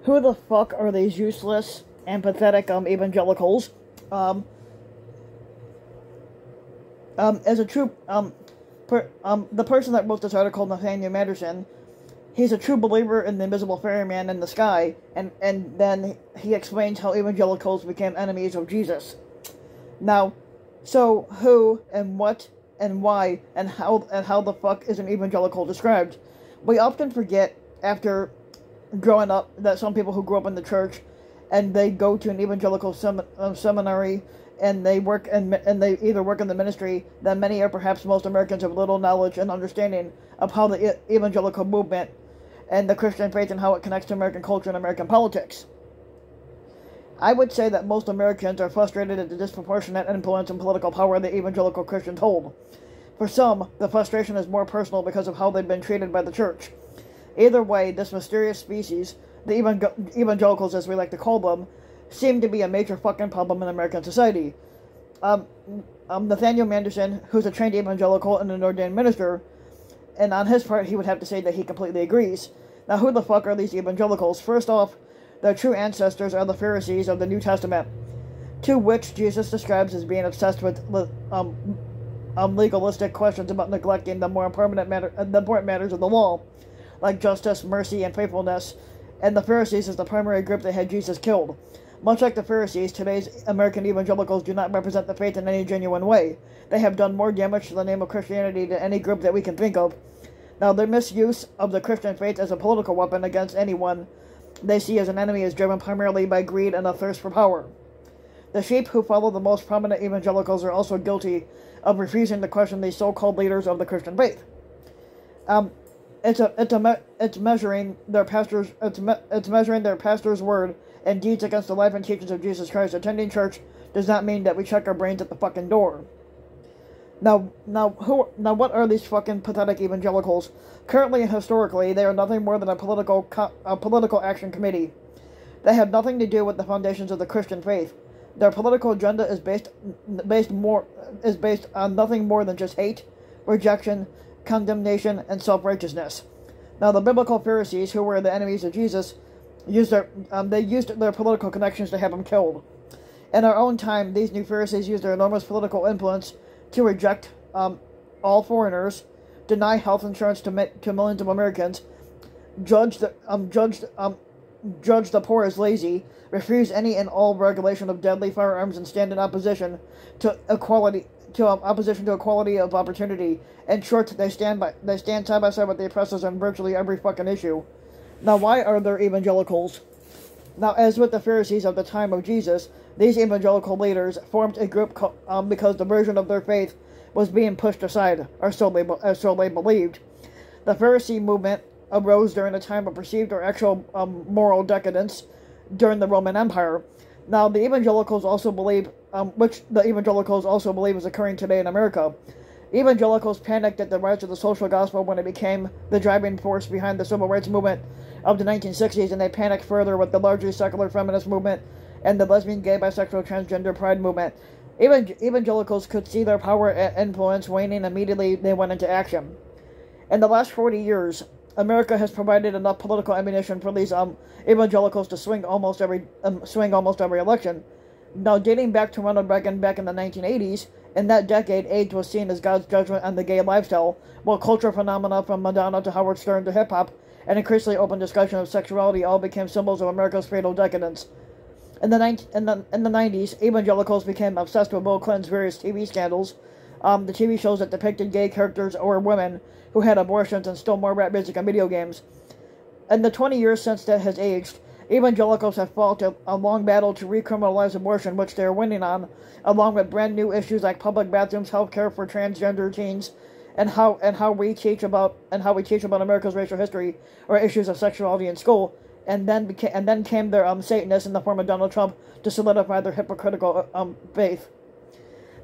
who the fuck are these useless and pathetic evangelicals? As a true the person that wrote this article, Nathaniel Manderson, he's a true believer in the invisible ferryman in the sky, and then he explains how evangelicals became enemies of Jesus. Now, so who and what and why and how the fuck is an evangelical described? We often forget after growing up that some people who grew up in the church and they go to an evangelical seminary and they work and they either work in the ministry, that many or perhaps most Americans have little knowledge and understanding of how the evangelical movement and the Christian faith and how it connects to American culture and American politics. I would say that most Americans are frustrated at the disproportionate influence and political power the evangelical Christians hold. For some, the frustration is more personal because of how they've been treated by the church. Either way, this mysterious species, the evangelicals as we like to call them, seem to be a major fucking problem in American society. Nathaniel Manderson, who's a trained evangelical and an ordained minister, and on his part he would have to say that he completely agrees. Now, who the fuck are these evangelicals? First off, their true ancestors are the Pharisees of the New Testament, to which Jesus describes as being obsessed with legalistic questions about neglecting the more important matters of the law, like justice, mercy, and faithfulness, and the Pharisees is the primary group that had Jesus killed. Much like the Pharisees, today's American evangelicals do not represent the faith in any genuine way. They have done more damage to the name of Christianity than any group that we can think of. Now, their misuse of the Christian faith as a political weapon against anyone they see as an enemy is driven primarily by greed and a thirst for power. The sheep who follow the most prominent evangelicals are also guilty of refusing to question the so-called leaders of the Christian faith. It's measuring their pastor's word and deeds against the life and teachings of Jesus Christ. Attending church does not mean that we check our brains at the fucking door. Now, what are these fucking pathetic evangelicals? Currently and historically, they are nothing more than a political action committee. They have nothing to do with the foundations of the Christian faith. Their political agenda is based on nothing more than just hate, rejection, condemnation, and self-righteousness. Now, the biblical Pharisees, who were the enemies of Jesus, used their political connections to have him killed. In our own time, these new Pharisees used their enormous political influence to reject all foreigners, deny health insurance to millions of Americans, judge the poor as lazy, refuse any and all regulation of deadly firearms, and stand in opposition to equality of opportunity. In short, they stand side by side with the oppressors on virtually every fucking issue. Now, why are there evangelicals? Now, as with the Pharisees of the time of Jesus, these evangelical leaders formed a group because the version of their faith was being pushed aside, or so they believed. The Pharisee movement arose during a time of perceived or actual moral decadence during the Roman Empire. Now, the evangelicals also believe, which the evangelicals also believe is occurring today in America. Evangelicals panicked at the rise of the social gospel when it became the driving force behind the civil rights movement of the 1960s, and they panicked further with the largely secular feminist movement and the lesbian, gay, bisexual, transgender pride movement. Evangelicals could see their power and influence waning immediately they went into action. In the last 40 years, America has provided enough political ammunition for these evangelicals to swing almost every election. Now, dating back to Ronald Reagan back in the 1980s, in that decade, AIDS was seen as God's judgment on the gay lifestyle, while cultural phenomena from Madonna to Howard Stern to hip-hop and increasingly open discussion of sexuality all became symbols of America's fatal decadence. In the 90s, evangelicals became obsessed with Bill Clinton's various TV scandals, the TV shows that depicted gay characters or women who had abortions, and still more rap music and video games. In the 20 years since that has aged, evangelicals have fought a long battle to recriminalize abortion, which they are winning on, along with brand new issues like public bathrooms, health care for transgender teens, and how we teach about America's racial history or issues of sexuality in school. And then came their Satanists in the form of Donald Trump to solidify their hypocritical faith.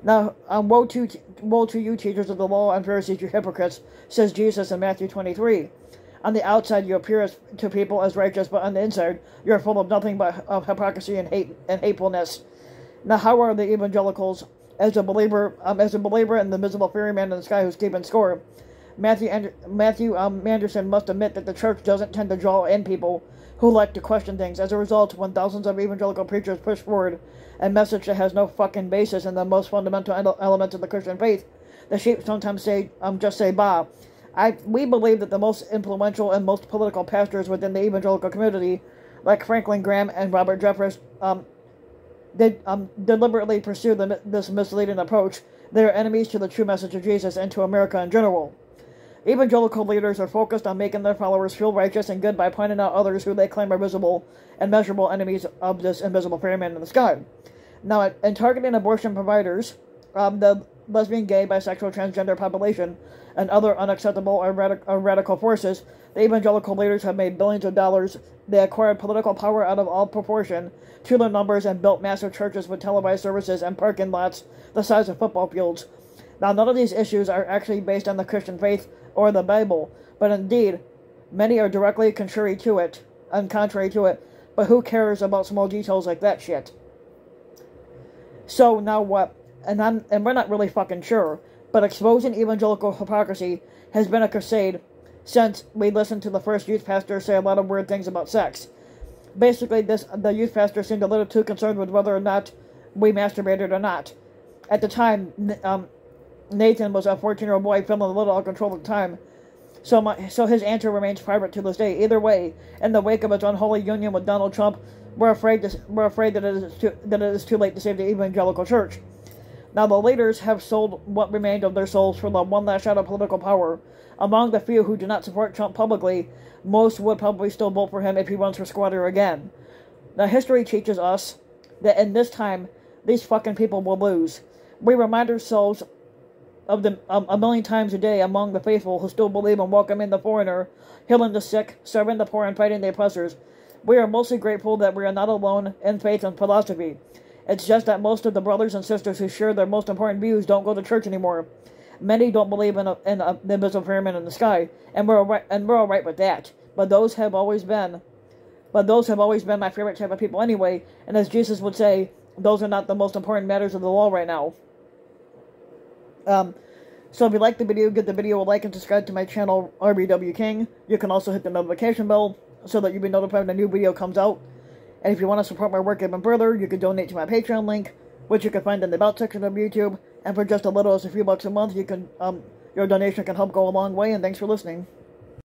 Now, woe to you, teachers of the law and Pharisees, you hypocrites, says Jesus in Matthew 23. On the outside, you appear to people as righteous, but on the inside, you are full of nothing but hypocrisy and hate and hatefulness. Now, how are the evangelicals? As a believer in the visible ferryman in the sky who's keeping score, Matthew Manderson must admit that the church doesn't tend to draw in people who like to question things. As a result, when thousands of evangelical preachers push forward a message that has no fucking basis in the most fundamental elements of the Christian faith, the sheep sometimes just say, bah. We believe that the most influential and most political pastors within the evangelical community, like Franklin Graham and Robert Jeffress, deliberately pursue this misleading approach. They are enemies to the true message of Jesus and to America in general. Evangelical leaders are focused on making their followers feel righteous and good by pointing out others who they claim are visible and measurable enemies of this invisible ferryman in the sky. Now, in targeting abortion providers, the lesbian, gay, bisexual, transgender population, and other unacceptable or radical forces, the evangelical leaders have made billions of dollars. They acquired political power out of all proportion to their numbers and built massive churches with televised services and parking lots the size of football fields. Now, none of these issues are actually based on the Christian faith or the Bible, but indeed, many are directly contrary to it, but who cares about small details like that shit? So, now what? And we're not really fucking sure, but exposing evangelical hypocrisy has been a crusade since we listened to the first youth pastor say a lot of weird things about sex. Basically, the youth pastor seemed a little too concerned with whether or not we masturbated or not. At the time, Nathan was a 14-year-old boy feeling a little out of control at the time, so his answer remains private to this day. Either way, in the wake of its unholy union with Donald Trump, we're afraid that it is too late to save the evangelical church. Now, the leaders have sold what remained of their souls for the one last shot of political power. Among the few who do not support Trump publicly, most would probably still vote for him if he runs for squatter again. Now, history teaches us that in this time, these fucking people will lose. We remind ourselves of them a million times a day among the faithful who still believe in welcoming the foreigner, healing the sick, serving the poor, and fighting the oppressors. We are mostly grateful that we are not alone in faith and philosophy. It's just that most of the brothers and sisters who share their most important views don't go to church anymore. Many don't believe in the invisible ferryman in the sky, and we're all right with that. But those have always been my favorite type of people anyway. And as Jesus would say, those are not the most important matters of the law right now. So if you like the video, give the video a like and subscribe to my channel, RBW King. You can also hit the notification bell so that you'll be notified when a new video comes out. And if you want to support my work even further, you can donate to my Patreon link, which you can find in the About section of YouTube. And for just a little as a few bucks a month, your donation can help go a long way. And thanks for listening.